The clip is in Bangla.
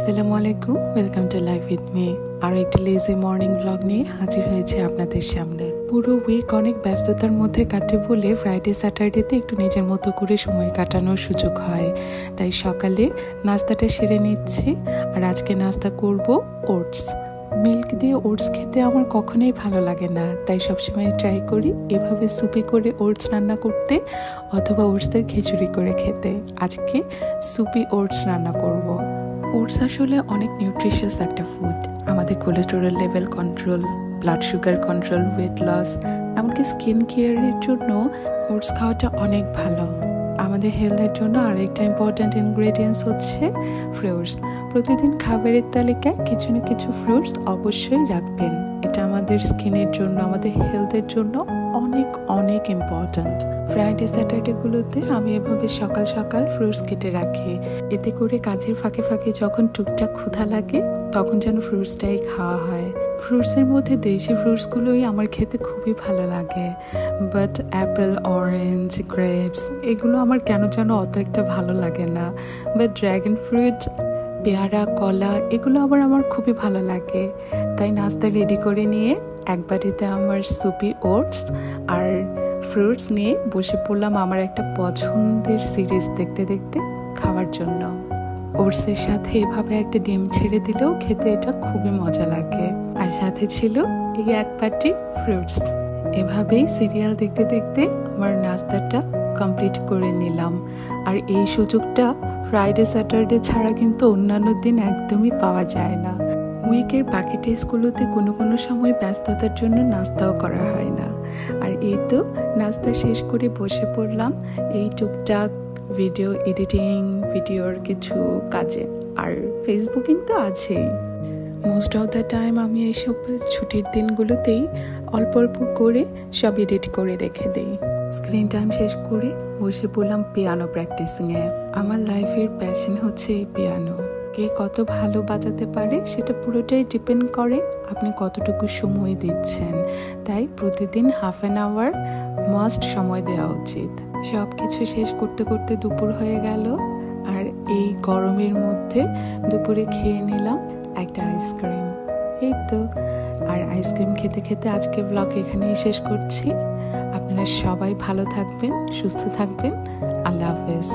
আসসালামু আলাইকুম, welcome to life with me. আর একটি লেজি মর্নিং ব্লগ নিয়ে হাজির হয়েছে আপনাদের সামনে। পুরো উইক অনেক ব্যস্ততার মধ্যে কাটে বলে ফ্রাইডে স্যাটারডেতে একটু নিজের মতো করে সময় কাটানোর সুযোগ হয়, তাই সকালে নাস্তাটা সেরে নিচ্ছি। আর আজকে নাস্তা করব ওটস। মিল্ক দিয়ে ওটস খেতে আমার কখনোই ভালো লাগে না, তাই সবসময় ট্রাই করি এভাবে সুপি করে ওটস রান্না করতে অথবা ওটসের খিচুড়ি করে খেতে। আজকে সুপি ওটস রান্না করব। ওটস আসলে অনেক নিউট্রিশিয়াস একটা ফুড। আমাদের cholesterol level control, blood sugar control, weight loss, এমনকি স্কিন কেয়ারের জন্য ওটস খাওয়াটা অনেক ভালো। আমাদের হেলথের জন্য আরেকটা ইম্পর্ট্যান্ট ইনগ্রেডিয়েন্টস হচ্ছে ফ্রুটস। প্রতিদিন খাবারের তালিকায় কিছু না কিছু ফ্রুটস অবশ্যই রাখবেন। এটা আমাদের স্কিনের জন্য, আমাদের হেলথের জন্য অনেক অনেক ইম্পর্ট্যান্ট। ফ্রাইডে স্যাটারডেগুলোতে আমি এভাবে সকাল সকাল ফ্রুটস কেটে রাখি। এতে করে কাজের ফাঁকে ফাঁকে যখন টুকটাক ক্ষুধা লাগে তখন যেন ফ্রুটসটাই খাওয়া হয়। ফ্রুটসের মধ্যে দেশি ফ্রুটসগুলোই আমার খেতে খুবই ভালো লাগে, বাট অ্যাপেল, অরেঞ্জ, গ্রেপস এগুলো আমার কেন যেন অত একটা ভালো লাগে না। বাট ড্র্যাগন ফ্রুট, পেয়ারা, কলা এগুলো আবার আমার খুবই ভালো লাগে। তাই নাস্তা রেডি করে নিয়ে এক বাটিতে আমার সুপি ওটস আর ফ্রুটস নিয়ে বসে পড়লাম আমার একটা পছন্দের সিরিজ দেখতে দেখতে খাওয়ার জন্য। ওটসের সাথে এভাবে একটা ডিম ছেড়ে দিলেও খেতে এটা খুবই মজা লাগে। আর সাথে ছিল এই এক বাটি ফ্রুটস। এভাবেই সিরিয়াল দেখতে দেখতে আমার নাস্তাটা কমপ্লিট করে নিলাম। আর এই সুযোগটা ফ্রাইডে স্যাটারডে ছাড়া কিন্তু অন্যান্য দিন একদমই পাওয়া যায় না। উইকের বাকি ডেজগুলোতে কোনো কোনো সময় ব্যস্ততার জন্য নাস্তাও করা হয় না। আর এই তো নাস্তা শেষ করে বসে পড়লাম এই টুকটাক ভিডিও এডিটিং, ভিডিওর কিছু কাজে। আর ফেসবুকিং তো আছেই। মোস্ট অফ দ্য টাইম আমি এইসব ছুটির দিনগুলোতেই অল্প অল্প করে সব এডিট করে রেখে দিই। স্ক্রিন টাইম শেষ করে বসে পড়লাম পিয়ানো প্র্যাকটিসিংয়ে। আমার লাইফের প্যাশন হচ্ছে এই পিয়ানো। কে কত ভালো বাজাতে পারে সেটা পুরোটাই ডিপেন্ড করে আপনি কতটুকু সময় দিচ্ছেন। তাই প্রতিদিন হাফ অ্যান আওয়ার মাস্ট সময় দেওয়া উচিত। সব কিছু শেষ করতে করতে দুপুর হয়ে গেল। আর এই গরমের মধ্যে দুপুরে খেয়ে নিলাম একটা আইসক্রিম। এই তো। আর আইসক্রিম খেতে খেতে আজকে ব্লগ এখানেই শেষ করছি। আপনারা সবাই ভালো থাকবেন, সুস্থ থাকবেন। আল্লাহ হাফেজ।